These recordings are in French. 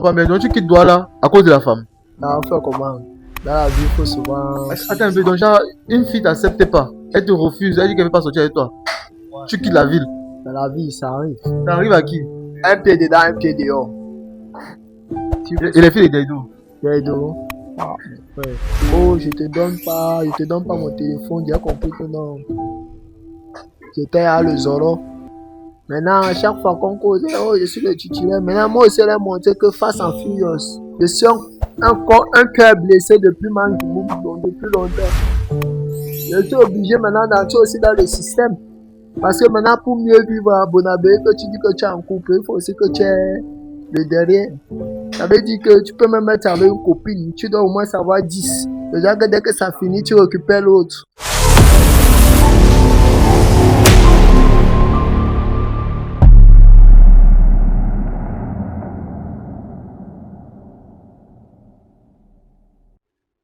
Ouais, mais donc tu quittes Douala à cause de la femme. On fait comment? Dans la vie, il faut souvent. Attends un peu, donc genre, une fille t'accepte pas. Elle te refuse, elle dit qu'elle veut pas sortir avec toi. Ouais. Tu quittes la ville. Dans la vie, ça arrive. Ça arrive à qui? Un pied dedans, un pied dehors. Et les filles des Daïdou? Daïdou. Ah, ouais. Oh, je te donne pas mon téléphone, j'ai compris que non. J'étais à le Zoro. Maintenant, à chaque fois qu'on cause, oh, je suis le titulaire. Maintenant, moi aussi, elle a montré que face en Furious, je suis un cœur blessé depuis longtemps. Je suis obligé maintenant d'entrer aussi dans le système. Parce que maintenant, pour mieux vivre à Bonabé, que tu dis que tu es en couple, il faut aussi que tu aies le derrière. Ça veut dire que tu peux même être avec une copine, tu dois au moins savoir 10. Déjà que dès que ça finit, tu récupères l'autre.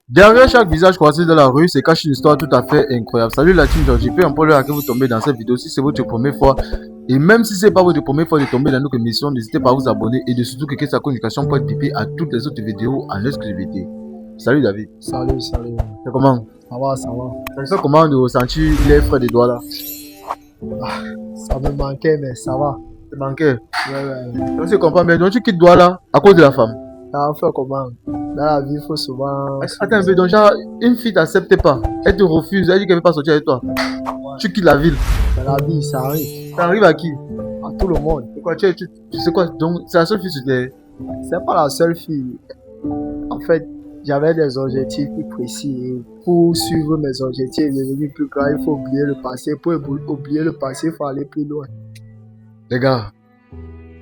Derrière chaque visage croisé dans la rue se cache une histoire tout à fait incroyable. Salut la team Georgie, peu importe l'heure à que vous tombez dans cette vidéo, si c'est votre première fois, et même si c'est pas votre première fois de tomber dans notre émission, n'hésitez pas à vous abonner et de surtout cliquer sur la communication pour être pipé à toutes les autres vidéos en exclusivité. Salut David. Salut. C'est comment? Ça va. Ça fait comment de ressentir les frais de doigts là? Ça me manquait, mais ça va. Ça manquait? Ouais. Donc tu comprends bien, donc tu quittes Douala à cause de la femme. On fait comment? Dans la vie, il faut souvent. Attends un peu, donc genre, une fille t'accepte pas. Elle te refuse, elle dit qu'elle veut pas sortir avec toi. Ouais. Tu quittes la ville. Dans la vie, ça arrive. Ça arrive à qui? À tout le monde. Pourquoi tu sais quoi? Donc c'est la seule fille sur terre? C'est pas la seule fille. En fait, j'avais des objectifs plus précis. Et pour suivre mes objectifs et devenir plus grand, il faut oublier le passé. Pour oublier le passé, il faut aller plus loin. Les gars,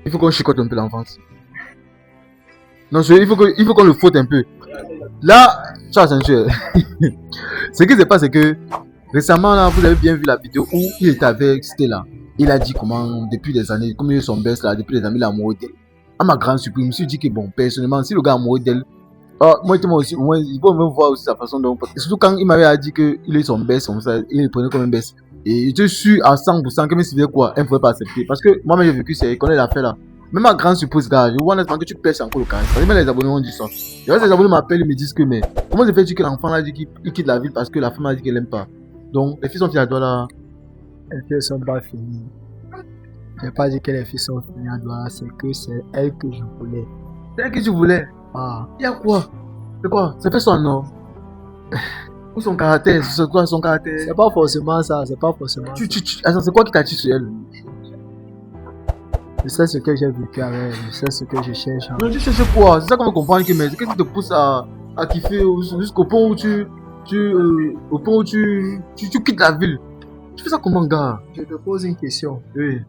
il faut qu'on chicote un peu l'enfance. Non, il faut qu'on le faute un peu. Là, tu as senti. Ce qui se passe, c'est que récemment, là, vous avez bien vu la vidéo où il était avec Stella. Il a dit comment, depuis des années, comme il est son best là, depuis des années, il est amoureux d'elle. À ma grande surprise, je me suis dit que bon, personnellement, si le gars est amoureux d'elle, moi aussi, il faut même voir aussi sa façon de. Surtout quand il m'avait dit qu'il est son best, comme ça, il le prenait comme un best. Et je suis à 100% que même s'il veut quoi, elle ne pouvait pas accepter. Parce que moi-même, j'ai vécu, c'est qu'on est l'affaire là. Même à grande surprise, gars, je vois honnêtement que tu perds encore le carré. Parce que même les abonnés ont dit ça. Et là, les abonnés m'appellent et me disent que, mais comment se fait-il que l'enfant a dit qu'il quitte la ville parce que la femme a dit qu'elle n'aime pas? Donc, les filles sont finies à Douala. Les filles sont pas finies. J'ai pas dit que les filles sont finies à Douala, c'est que c'est elle que je voulais. C'est elle que tu voulais? Ah. Il y a quoi? C'est quoi? C'est pas son nom? Ou son caractère? C'est quoi son caractère? C'est pas forcément ça, c'est pas forcément. Attends, c'est quoi qui t'attire sur elle? Je sais ce que j'ai vécu avec elle, je sais ce que je cherche. Non, tu cherches quoi? C'est ça qu'on veut comprendre, mais qu'est-ce qui te pousse à kiffer jusqu'au point où tu quittes la ville? Tu fais ça comment, gars? Je te pose une question. Oui.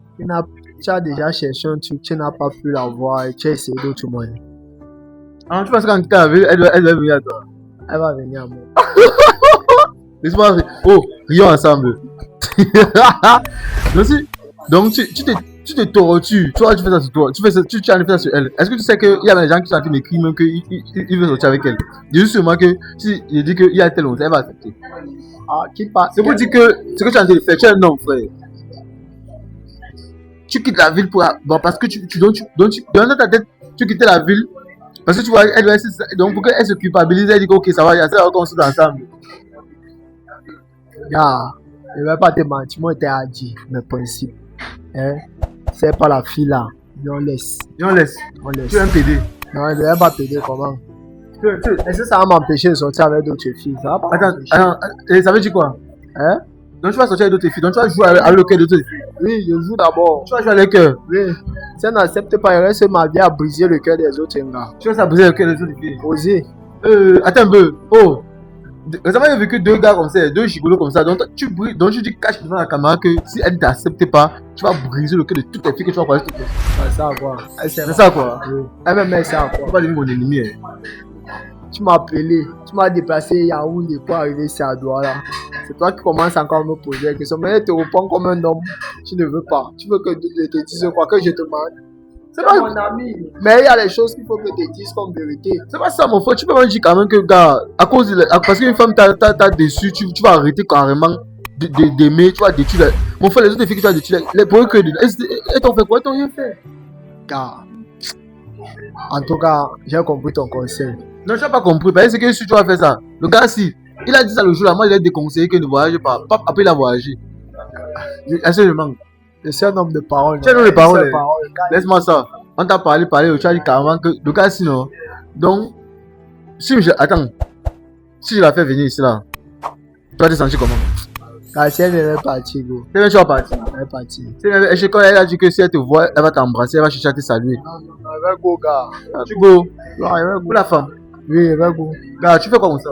Tu as déjà cherché un truc, tu n'as pas pu l'avoir et tu as essayé d'autres moyens. Ah, tu penses qu'en quittant la ville, elle va venir à toi? Elle va venir à moi. Laisse-moi rire. Oh, rions ensemble. Donc, tu te tortues. Toi, tu fais ça sur toi. Tu as fait ça sur elle. Est-ce que tu sais qu'il y a des gens qui sont en train d'écrire même qu'ils veulent sortir avec elle? Je dis sûrement que si je dis qu'il y a tel autre, elle va accepter. Ah, qui passe? C'est pour dire que ce que tu es en train de faire, tu es un homme, frère. Tu quittes la ville pour. Bon, parce que dans ta tête, tu quittes la ville. Parce que tu vois, elle doit essayer. Donc, pour qu'elle se culpabilise, elle dit que ok, ça va, il y a ça, on se met ensemble. Ah, je ne vais pas te mentir, moi, je t'ai dit mes principes. Hein? C'est pas la fille là. On laisse. On laisse. Tu es un PD. Non, je ne vais pas PD comment? Est-ce que ça va m'empêcher de sortir avec d'autres filles? Ça va pas. Attends, ça veut dire quoi? Hein? Donc tu vas sortir avec d'autres filles. Donc tu vas jouer avec le cœur d'autres filles. Oui, je joue d'abord. Tu vas jouer avec le cœur. Oui. Si elle n'accepte pas, il reste ma vie à briser le cœur des autres gars. Tu vas briser le cœur des autres filles. Oser. Attends un peu. Oh. Récemment, j'ai vécu deux gars comme ça, deux gigolos comme ça. Donc tu dis cache devant la caméra que si elle ne t'accepte pas, tu vas briser le cœur de toutes les filles que tu vas croiser. C'est ça quoi. C'est ça quoi. Oui. Elle-même, c'est ça quoi. Tu vas pas devenir mon ennemi. Tu m'as appelé, tu m'as déplacé Yaoundé pour arriver ici à Douala. C'est toi qui commences encore à me poser des questions. Mais elle te répond comme un homme. Tu ne veux pas. Tu veux que je te dise quoi, que je te demande. C'est pas mon ami. Mais il y a des choses qu'il faut que je te dise comme vérité. C'est pas ça mon frère. Tu peux me dire quand même que gars, parce qu'une femme t'a déçu, tu vas arrêter carrément d'aimer, tu vas détruire. Mon frère, les autres filles que tu vas détruire, pour eux que elles t'ont fait quoi? Elles t'ont rien fait. Gars, En tout cas, j'ai compris ton conseil. Non, je n'ai pas compris. Parce que si tu vas faire ça, le gars, si il a dit ça le jour là, moi, il a déconseillé que ne voyage pas. Après, il a voyagé. Est-ce que je manque? Je suis un homme de parole. Tu es un homme de parole. Laisse-moi ça. On t'a parlé, tu as dit carrément que le gars, sinon. Donc, attends. Si je la fais venir ici là, tu vas te sentir comment? Si elle est partie, go. Tu vas partir. Elle est partie. Quand elle a dit que si elle te voit, elle va t'embrasser, elle va chercher à te saluer. Non, elle va go, gars. Tu go. Non, elle va go. Pour la femme. Oui, elle va go. Gars, tu fais comme ça.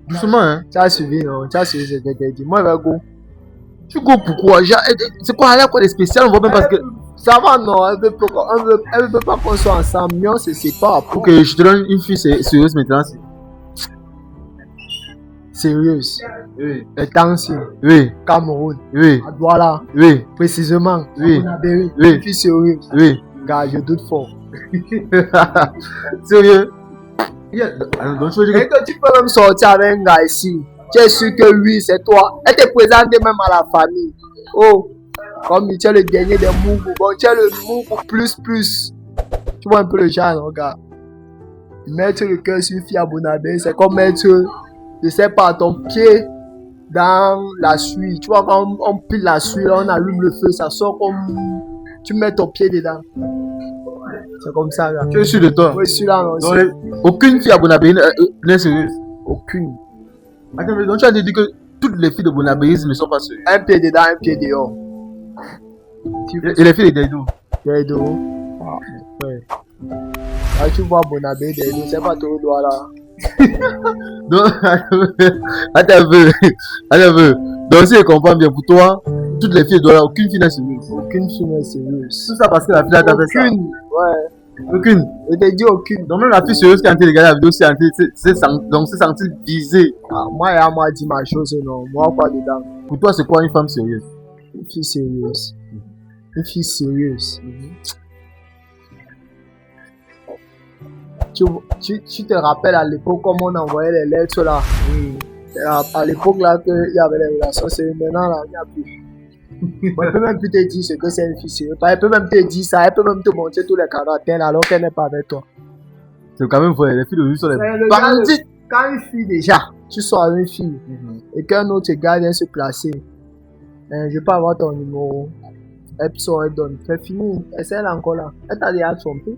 Doucement, hein. Tu as suivi, non? Tu as suivi ce que tu as dit. Moi, elle va go. Tu go pourquoi? C'est quoi, elle a quoi de spécial? On voit même parce que. Ça va, non? Elle veut pas qu'on soit ensemble. Mais on se sépare. Ok, je te donne une fille sérieuse maintenant. Sérieuse. Oui. Attention. Oui. Cameroun. Oui. À Douala. Oui. Précisément. Oui. Oui. Oui. Une fille sérieuse. Oui. Gars, je doute fort. Sérieux? Donc, tu peux même sortir avec un gars ici. Tu es sûr que oui, c'est toi. Elle te présente même à la famille. Oh, comme tu es le dernier des mouvements. Bon, tu es le mouvement plus. Tu vois un peu le genre, non, gars. Mettre le cœur sur une fille à Bonabé, c'est comme mettre, je sais pas, ton pied dans la suie. Tu vois, quand on pile la suie, là, on allume le feu, ça sort comme. Tu mets ton pied dedans. C'est comme ça, là. Tu es sûr de toi? Oui, celui-là, non. Aucune fille à Bonabé n'est sérieuse. Aucune. Attends, mais donc tu as dit que toutes les filles de Bonabéisme ne sont pas sérieuses. Un pied dedans, un pied dehors. Et les filles de Daido? Daido. Ah, ouais. Là, tu vois Bonabé, Daido, c'est pas tout le doigt là. Donc, attends un peu. Donc, si je comprends bien, pour toi, toutes les filles de là, aucune fille n'est sérieuse. Aucune fille n'est sérieuse. Tout ça parce que la fille a fait ça. Aucune, ouais. Aucune. Je t'ai dit aucune. Donc, même la fille sérieuse qui a regardé la vidéo, c'est senti visée. Ah, moi, elle m'a dit ma chose, non. Moi, quoi dedans? Pour toi, c'est quoi une femme sérieuse? Une fille sérieuse. Une fille sérieuse. Tu te rappelles à l'époque comment on envoyait les lettres là? À l'époque là, qu'il y avait les relations sérieuses. Maintenant là, il n'y a plus. Bon, elle peut même plus te dire ce que c'est une fille sérieuse. Elle peut même te dire ça, elle peut même te montrer tous les caractères alors qu'elle n'est pas avec toi. C'est quand même vrai, les filles de lui sont les bandits. Quand une fille déjà, tu sors avec une fille et qu'un autre gars vient se placer, je peux avoir ton numéro, elle donne, c'est fini, et c'est elle encore là. Elle t'a déjà trompé.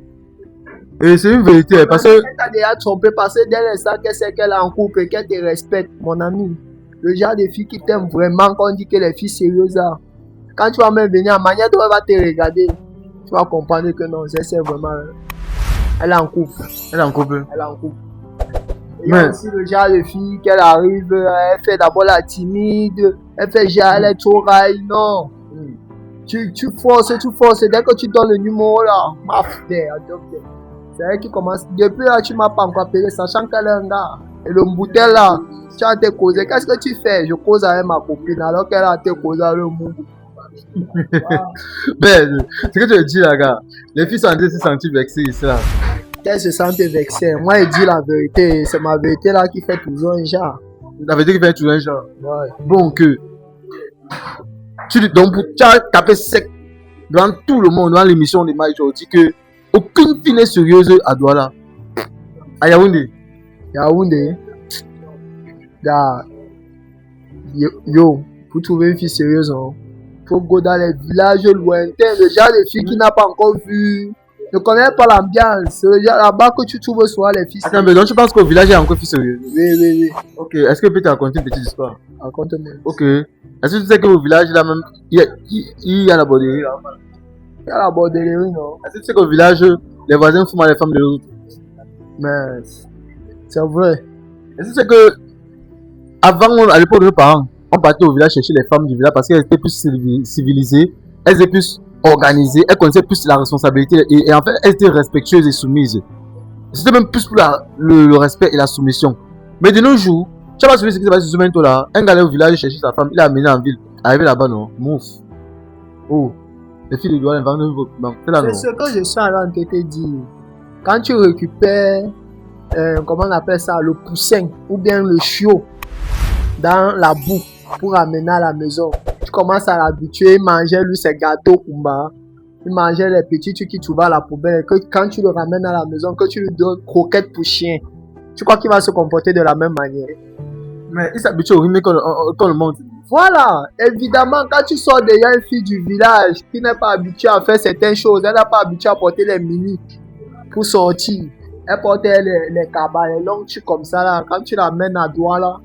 Et c'est une vérité parce que. Elle t'a déjà trompé parce que dès l'instant qu'elle sait qu'elle est en couple et qu'elle te respecte, mon ami. Le genre de fille qui t'aime vraiment, quand on dit que les filles sérieuses là, quand tu vas même venir à manière dont elle va te regarder, tu vas comprendre que non, c'est vraiment. Elle est en couple. Elle est en couple. Elle est en couple. Il y a aussi le genre de fille qu'elle arrive, elle fait d'abord la timide, elle fait genre, elle est trop raille, non. Tu forces, dès que tu donnes le numéro là, ma frère, c'est elle qui commence. Depuis là, tu m'as pas encore appelé, sachant qu'elle est un gars. Et le bouteille là, tu as te causé, qu'est-ce que tu fais? Je cause avec ma copine alors qu'elle a te causé avec le monde. Ben, c'est que tu dis là, gars, les filles sont en train de se sentir vexées ici là. Elle se sentait vexée. Moi, je dis la vérité. C'est ma vérité là qui fait toujours un genre. La vérité qui fait toujours un genre. Ouais. Bon, que. Donc, tu as tapé sec dans tout le monde, dans l'émission de Mike, tu dis que aucune fille n'est sérieuse à Douala. À Yaoundé. Yaoundé. Yo, pour trouver une fille sérieuse, il faut go dans les villages lointains. Le genre de fille qui n'a pas encore vu. Ne connais pas l'ambiance. C'est là-bas que tu trouves souvent les filles. Attends, mais donc tu penses qu'au village il y a encore filles sérieuses? Oui. Ok, est-ce que tu peux te raconter une petite histoire? Raconte-moi. Ok. Est-ce que tu sais qu'au village là même, il y a la borderie là? Il y a la borderie, non? Est-ce que tu sais qu'au village, les voisins font mal les femmes de l'autre? Mais c'est vrai. Est-ce que tu sais que avant, à l'époque de nos parents, on partait au village chercher les femmes du village parce qu'elles étaient plus civilisées, elles étaient plus organisées, elles connaissaient plus la responsabilité et en fait elles étaient respectueuses et soumises. C'était même plus pour le respect et la soumission. Mais de nos jours, tu vas voir ce qui se passe ce momento là. Un gars allait au village chercher sa femme, il l'a amené en ville. Arrivé là-bas, non, mouf. Oh, les filles de Douala inventent c'est ce que je suis en train de te dire. Quand tu récupères, comment on appelle ça, le poussin ou bien le chiot dans la boue pour amener à la maison, tu commences à l'habituer, manger lui ses gâteaux Kumba. Il mangeait les petits trucs qui trouvaient à la poubelle. Que quand tu le ramènes à la maison, que tu lui donnes croquettes pour chien, tu crois qu'il va se comporter de la même manière? Mais il s'habitue au rythme quand le monde. Voilà, évidemment, quand tu sors déjà une fille du village qui n'est pas habituée à faire certaines choses, elle n'est pas habituée à porter les mini pour sortir. Elle portait les cabas, les longs trucs comme ça là. Quand tu l'amènes à Douala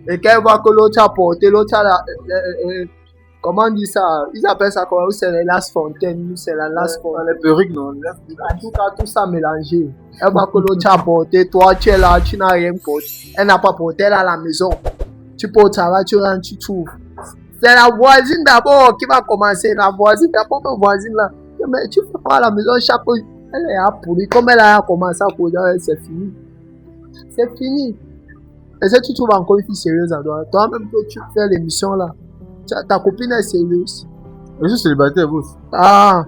et qu'elle voit que l'autre a porté, l'autre a comment on dit ça? Ils appellent ça comment? C'est les Las Fontaines, c'est la Las Fontaine. Les perruques, non. En tout cas, tout ça mélangé. Elle voit que l'autre a porté, toi tu es là, tu n'as rien porté. Elle n'a pas porté, elle est à la maison. Tu portes ça va, tu rentres, tu trouves. C'est la voisine d'abord qui va commencer. La voisine, d'abord ma voisine là. Mais tu fais pas à la maison chaque fois. Elle est à pourrir. Comme elle a commencé à courir, c'est fini. C'est fini. Et si tu trouves encore une fille sérieuse à toi, toi-même que tu fais l'émission là, ta copine est sérieuse. Je suis célibataire, vous. Ah,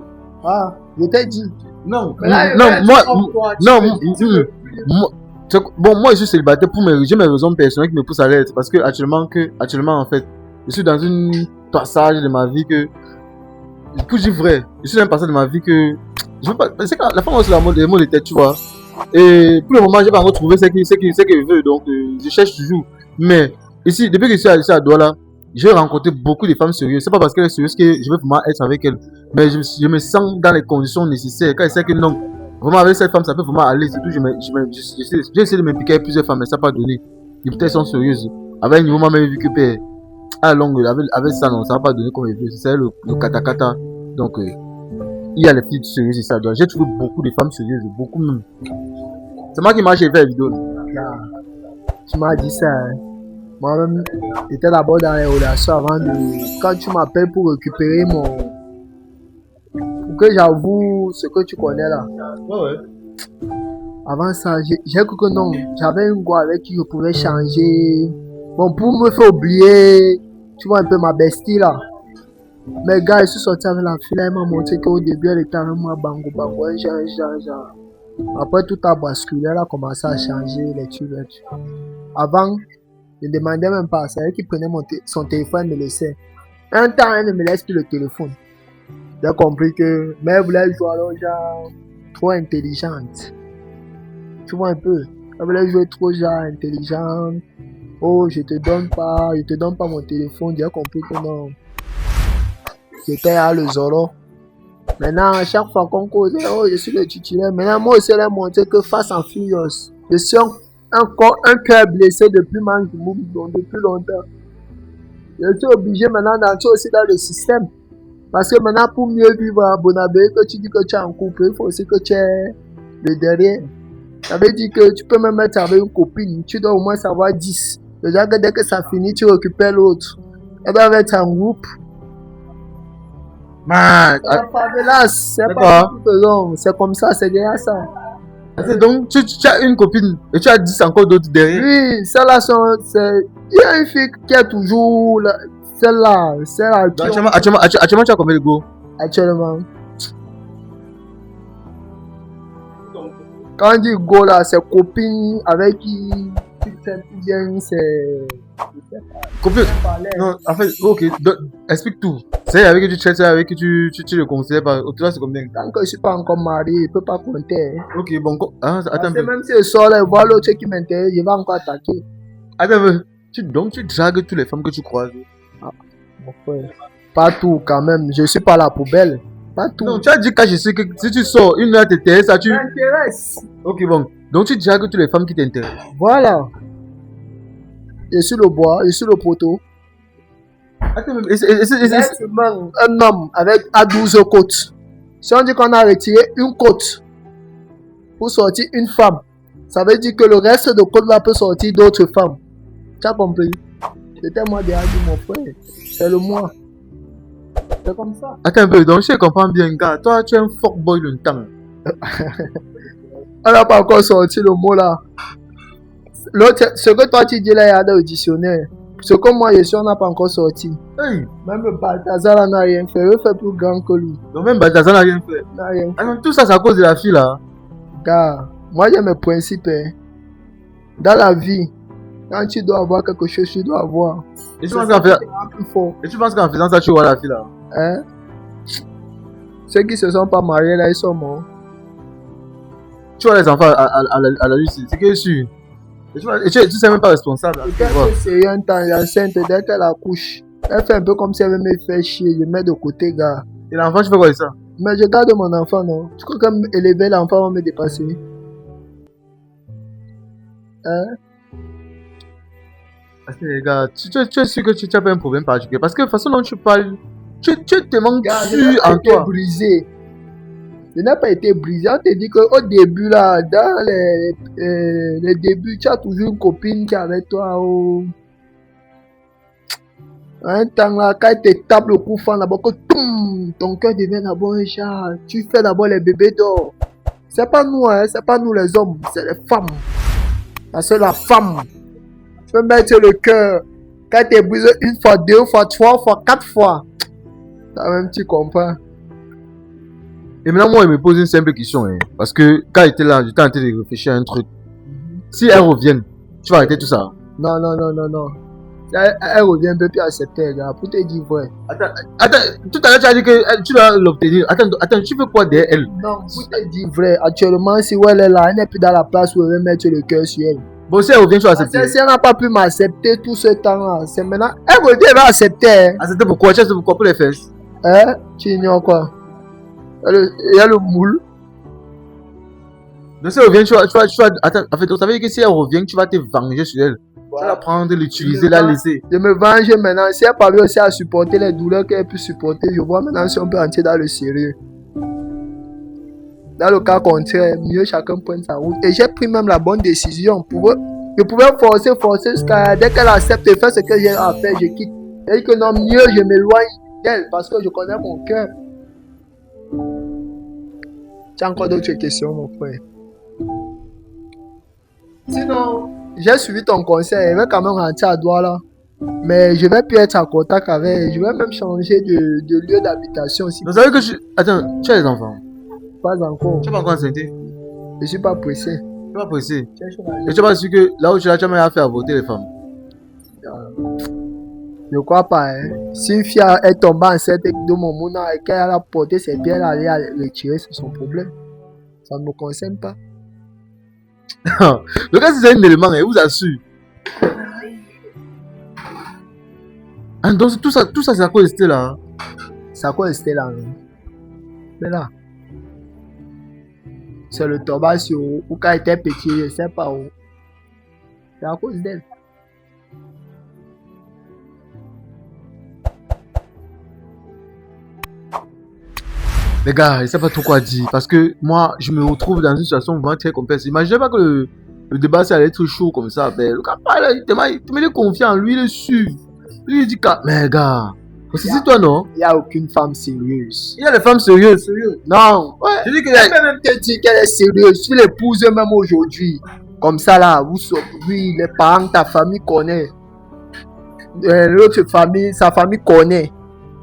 je t'ai dit. Non, Là, non, tu moi, comprends, toi, tu non, fais- bon, moi je suis célibataire j'ai mes raisons personnelles qui me poussent à l'être parce que actuellement en fait, je suis dans une passage de ma vie que, pour dire vrai, je suis dans un passage de ma vie que, je veux pas, c'est que la femme aussi les mots de tête, tu vois. Et pour le moment, j'ai pas encore trouvé ce qu'il veut, donc je cherche toujours. Mais ici, depuis que je suis à Douala, j'ai rencontré beaucoup de femmes sérieuses. C'est pas parce qu'elle est sérieuse que je veux vraiment être avec elle, mais je me sens dans les conditions nécessaires. Quand je sais que non, vraiment avec cette femme, ça peut vraiment aller. C'est tout. J'ai essayé de me piquer avec plusieurs femmes, mais ça n'a pas donné. Et peut-être elles sont sérieuses. Avec un niveau, même vu que à longue, avec ça, non, ça va pas donner comme elle veut. C'est le kata. Donc, il y a les filles sérieuses et ça doit. J'ai trouvé beaucoup de femmes sérieuses, beaucoup même. C'est moi qui m'a fait la vidéo. Tu m'as dit ça. Hein. Moi-même, j'étais d'abord dans les relations avant de. Quand tu m'appelles pour récupérer mon. Pour que j'avoue ce que tu connais là. Ouais. Avant ça, j'ai cru que non. J'avais une go avec qui je pouvais changer. Bon, pour me faire oublier, tu vois un peu ma bestie là. Mais gars, je suis sorti avec la fille là, elle m'a montré qu'au début elle était avec moi, bango, genre. Après tout a basculé, elle a commencé à changer les trucs. Avant, je ne demandais même pas, c'est elle qui prenait son téléphone et me laissait. Un temps, elle ne me laisse plus le téléphone. J'ai compris que, mais elle voulait jouer alors genre trop intelligente. Tu vois un peu, elle voulait jouer trop genre intelligente. Oh, je te donne pas mon téléphone. J'ai compris que non. J'étais à le Zoro. Maintenant, à chaque fois qu'on causait, oh, je suis le titulaire. Maintenant, moi aussi, elle a montré que face en Furious, je suis encore un cœur blessé depuis depuis longtemps. Je suis obligé maintenant d'entrer aussi dans le système. Parce que maintenant, pour mieux vivre à Bonabé, que tu dis que tu es en couple, il faut aussi que tu aies le derrière. Ça veut dire que tu peux même être avec une copine, tu dois au moins savoir 10. Déjà que dès que ça finit, tu récupères l'autre. Elle doit être en groupe. Man, c'est pas long. C'est comme ça, c'est déjà ça. Donc, tu as une copine et tu as 10 encore d'autres derrière. Oui, celle-là, il y a une fille qui est toujours là. Celle-là. Actuellement, tu as combien de go? Actuellement. Quand on dit go là, c'est copine avec qui tu fais bien, c'est. Copine. Non, en fait, ok, explique tout. C'est avec qui tu traites, c'est avec qui tu le conseilles. Au total, c'est combien? Tant que je ne suis pas encore marié, je ne peux pas compter. Hein. Ok, bon, attends un peu. Même si je sors là et vois l'autre qui m'intéresse, je vais encore attaquer. Attends un peu. Donc, tu dragues toutes les femmes que tu croises? Ah, mon frère. Pas tout quand même, je ne suis pas la poubelle. Pas tout. Non, tu as dit que je sais que si tu sors, une heure t'intéresse, ça tu. M'intéresse. Ok, bon. Donc, tu dragues toutes les femmes qui t'intéressent. Voilà. Je suis le bois, je suis le poteau. Attends, un homme à 12 côtes. Si on dit qu'on a retiré une côte pour sortir une femme, ça veut dire que le reste de côte là peut sortir d'autres femmes. Tu as compris? C'était moi derrière mon frère. C'est le moi. C'est comme ça. Attends un peu, donc je comprends bien, gars. Toi, tu es un fuckboy longtemps. On n'a pas encore sorti le mot là. Ce que toi tu dis là, il y a dans le dictionnaire. Ce que moi je suis, on n'a pas encore sorti. Hey. Même Balthazar n'a rien fait. Il fait plus grand que lui. Donc même Balthazar n'a rien fait. N'a rien fait. Ah non, tout ça, c'est à cause de la fille là. Gars, moi j'ai mes principes. Hein. Dans la vie, quand tu dois avoir quelque chose, tu dois avoir. Et tu penses qu'en faisant ça, tu vois la fille là? Hein? Ceux qui se sont pas mariés là, ils sont morts. Tu vois les enfants à la Lucie, c'est que sûr. Et tu sais même pas responsable. Hein, tu vois. C'est un temps, elle est enceinte, dès qu'elle accouche, elle fait un peu comme si elle veut me faire chier, je mets de côté, gars. Et l'enfant, tu fais quoi avec ça? Mais je garde mon enfant, non? Tu crois que élever l'enfant va me dépasser? Hein? Parce que les gars, tu es sûr que tu n'as pas un problème particulier. Parce que de toute façon dont tu parles, tu te manques Gars, je sûr n'ai pas en été toi. brisé. Je n'ai pas été brisé. On te dit qu'au début, là, dans les débuts, tu as toujours une copine qui est avec toi. Oh. Un temps là, quand elle te tape le coup franc là-bas, que ton cœur devient d'abord un chat. Tu fais d'abord les bébés d'or. C'est pas nous, hein, c'est pas nous les hommes, c'est les femmes. Parce que la femme peut mettre le cœur. Quand elle te brise une fois, deux fois, trois fois, quatre fois. Quand même, tu comprends. Et maintenant, moi, il me pose une simple question. Hein, parce que quand il était là, j'étais en train de réfléchir à un truc. Si elles reviennent, tu vas arrêter tout ça. Non, non, non, non, non. Elle revient un peu plus acceptée, gars, pour te dire vrai. Attends, tout à l'heure, tu as dit que tu dois l'obtenir. Attends, tu veux quoi derrière elle? Non, pour te dire vrai, actuellement, si elle est là, elle n'est plus dans la place où elle veut mettre le cœur sur elle. Bon, si elle revient, tu vas Parce accepter. que si elle n'a pas pu m'accepter tout ce temps-là, c'est maintenant. Elle revient, elle va accepter. Hein? Accepter pourquoi? Tu as pourquoi? Pour les fesses. Hein? Tu ignores quoi? Il y a le moule. Donc si elle revient, tu vas attends, en fait, ça veut dire que si elle revient, tu vas te venger sur elle. Tu vas la prendre, l'utiliser, la laisser. Je me venge maintenant. Si elle parvient aussi à supporter les douleurs qu'elle peut supporter, je vois maintenant si on peut entrer dans le sérieux. Dans le cas contraire, mieux chacun prenne sa route. Et j'ai pris même la bonne décision. Je pouvais forcer jusqu'à dès qu'elle accepte de faire ce que j'ai à faire, je quitte. Et que non, mieux je m'éloigne d'elle parce que je connais mon cœur. Tu as encore d'autres questions, mon frère? Sinon, j'ai suivi ton conseil. Je vais quand même rentrer à Douala. Mais je vais plus être en contact avec elle. Je vais même changer de lieu d'habitation. Si Donc ça veut dire que attends, tu as les enfants. pas encore. Tu n'es pas encore enceinte. Je suis pas pressé. Tu n'es pas pressé. Et tu n'es pas sûr que là où tu es là, tu as même à faire voter les femmes. Je crois pas. Hein. Si une fille est tombée enceinte de mon monde et qu'elle a porté ses pieds, elle allait la retirer, c'est son problème. Ça ne me concerne pas. Le cas, c'est un élément, je vous assure. Ah, donc tout ça c'est à cause de Stella. Hein. C'est à cause de Stella. Hein. Mais là, c'est le tombage sur ou quand elle était petit, je ne sais pas où. C'est à cause d'elle. Les gars, je ne sais pas trop quoi dire. Parce que moi, je me retrouve dans une situation vraiment très complexe. Imaginez pas que le débat, ça allait être chaud comme ça. Mais le gars, il te met confiance en lui, il est sûr. Lui, il dit que, mais gars, c'est toi, non? Il n'y a aucune femme sérieuse. Il y a des femmes sérieuses. Non. Ouais. Je dis que Elle peut même te dire qu'elle est sérieuse. Tu l'épouses même aujourd'hui. Comme ça, là, oui, les parents, ta famille connaît. L'autre famille, sa famille connaît.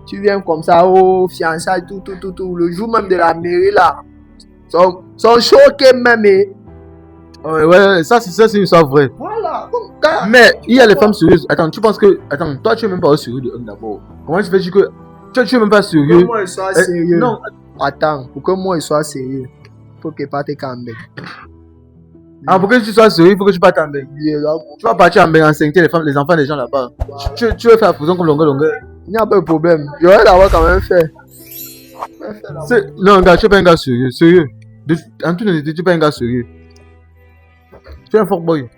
Tu viens comme ça, oh, fiançailles, tout. Le jour même de la mairie, là, sont choqués même. Ouais, ça c'est une histoire vraie. Voilà. Mais il y a les femmes sérieuses. Attends, tu penses que. Attends, toi tu es même pas sérieux de un d'abord. Comment tu fais dire que. Tu es même pas sérieux? Pour que moi, il soit sérieux. Non. Attends, pour que moi, il soit sérieux, il faut que pas te camber. Ah, pour que tu sois sérieux, il faut que tu partes en bain. Tu vas partir en bain, enceinte les enfants des gens là-bas. Voilà. Tu veux faire la fusion comme longueur. Il n'y a pas de problème. Je vais l'avoir quand même fait. Non, gars, tu n'es pas un gars sérieux. Sérieux. En tout cas, tu n'es pas un gars sérieux. Tu es un fuckboy.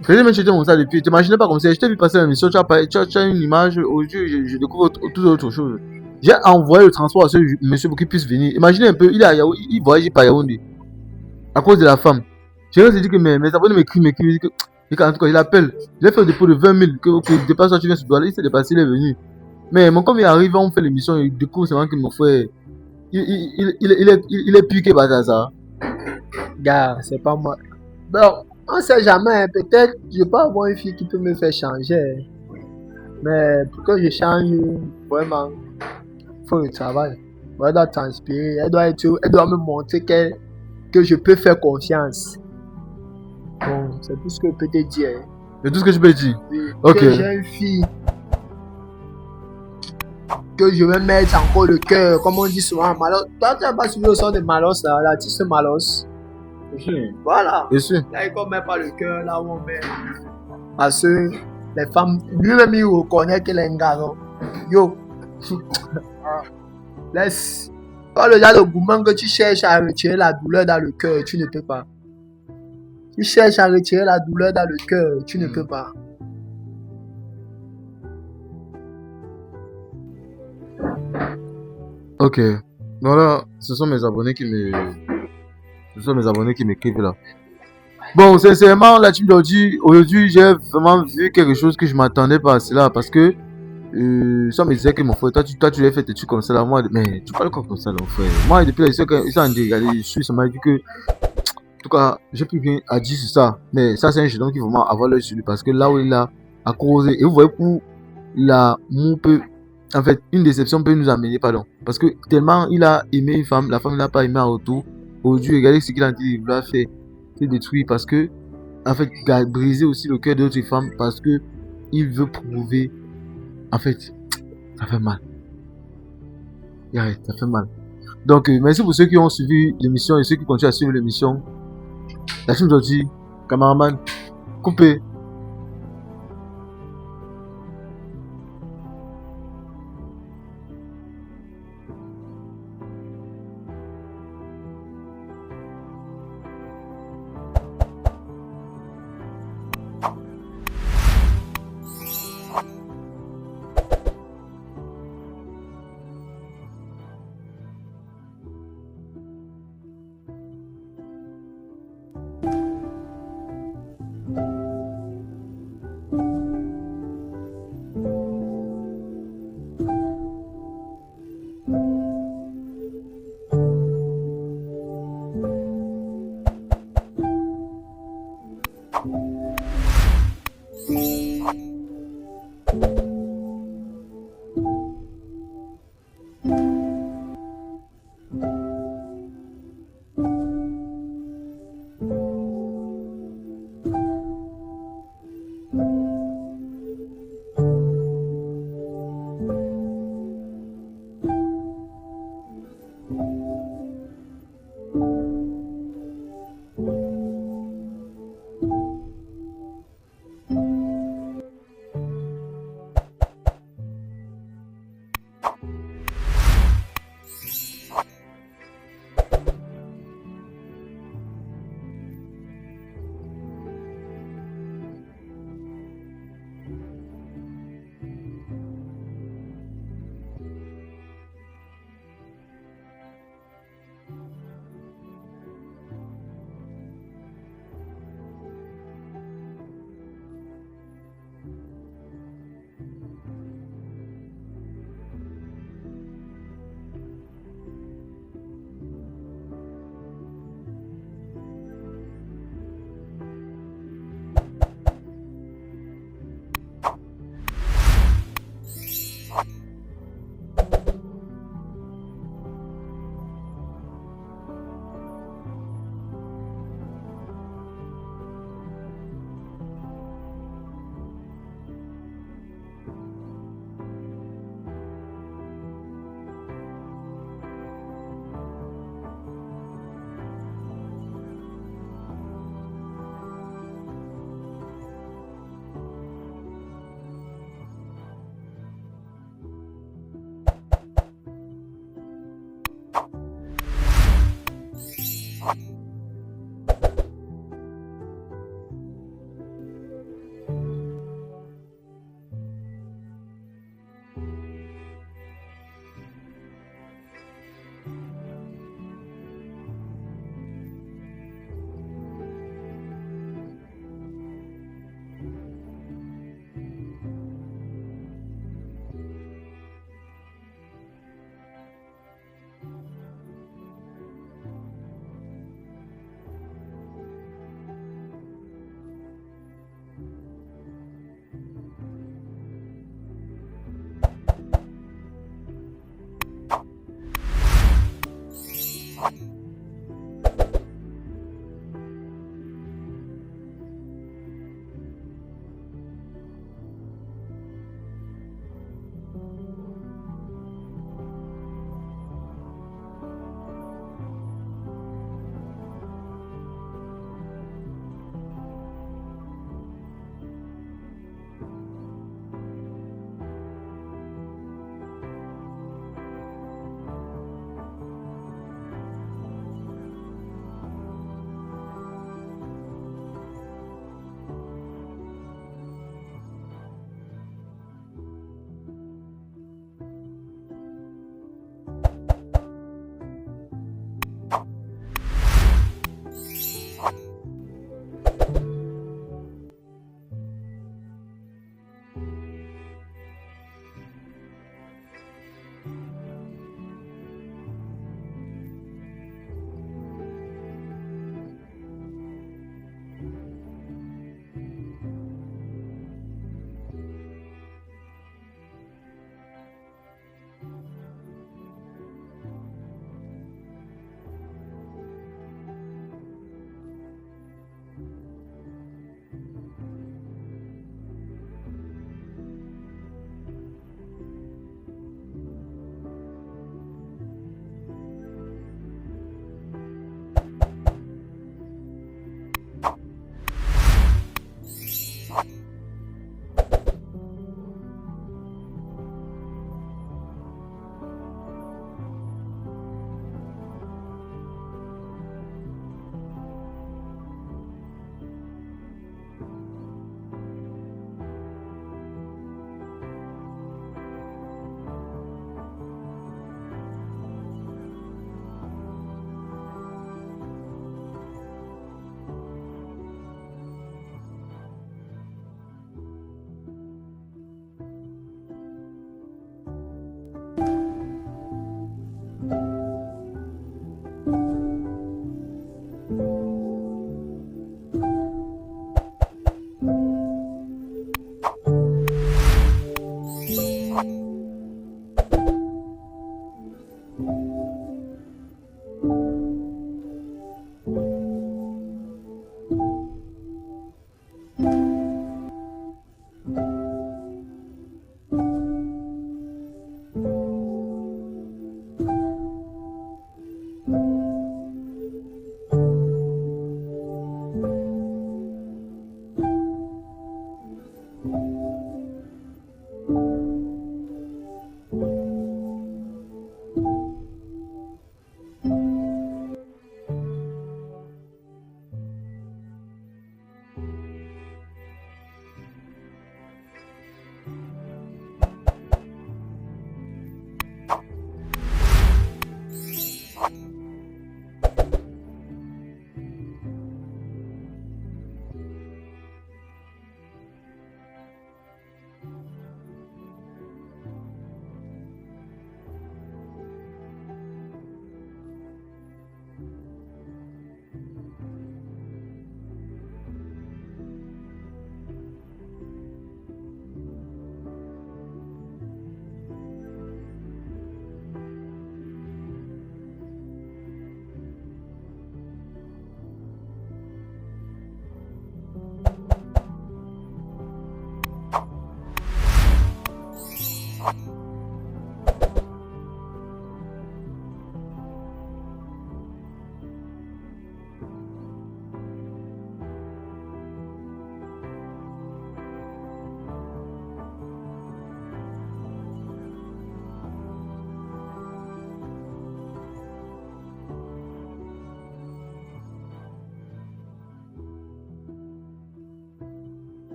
Je t'ai même jeté comme ça depuis. Tu n'imaginais pas comme ça. Je t'ai vu passer l'émission, tu as une image. Aujourd'hui, je découvre tout autre chose. J'ai envoyé le transport à ce monsieur pour qu'il puisse venir. Imaginez un peu, il voyage par Yaoundé. À cause de la femme. Je me suis dit que mes abonnés m'écrivent. En tout cas, il appelle. Il a fait un dépôt de 20 000. Que dépasse, tu viens sur Douala. Il s'est dépassé, il est venu. Mais comme il arrive, on fait l'émission, il découvre c'est vrai que mon frère. Il est piqué par ça. Gars, c'est pas moi. Bon, on sait jamais. Peut-être je peux avoir une fille qui peut me faire changer. Mais pour que je change, vraiment, il faut le travail. Elle doit transpirer. Elle doit me montrer que je peux faire confiance. Bon, c'est tout ce que je peux te dire. C'est tout ce que je peux dire. Oui, ok. Que j'ai une fille que je vais mettre encore le cœur, comme on dit souvent, Malos. Toi, tu n'as pas suivi le son de Malos, là, l'artiste Malos. Voilà. Bien sûr. Là, il ne met pas le cœur, là où on met. Parce que les femmes, lui-même, il reconnaît qu'il est un garçon. Yo. Laisse. Quand le genre de gourmand que tu cherches à retirer la douleur dans le cœur, tu ne peux pas. Tu cherches à retirer la douleur dans le cœur, tu ne peux pas. Ok. Voilà, ce sont mes abonnés qui m'écrivent là. Bon, sincèrement, la team d'aujourd'hui, aujourd'hui, j'ai vraiment vu quelque chose que je m'attendais pas à cela parce que ça me disait que mon frère, toi, tu l'as fait des trucs comme ça là. Moi, mais tu parles comme ça là, mon frère. Moi, depuis là, ils sont en dégradé. Je suis, ça m'a dit que, en tout cas, j'ai plus rien à dire sur ça. Mais ça, c'est un jeune homme qui vraiment avoir l'œil sur lui parce que là où il a à causer, et vous voyez où l'amour peut, en fait, une déception peut nous amener, pardon. Parce que tellement il a aimé une femme, la femme n'a pas aimé en retour. Aujourd'hui, regardez ce qu'il a dit, il l'a fait. C'est détruit parce que, en fait, il a brisé aussi le cœur d'autres femmes parce que il veut prouver. En fait, ça fait mal. Arrête, ça fait mal. Donc, merci pour ceux qui ont suivi l'émission et ceux qui continuent à suivre l'émission. La team d'aujourd'hui, cameraman, coupé.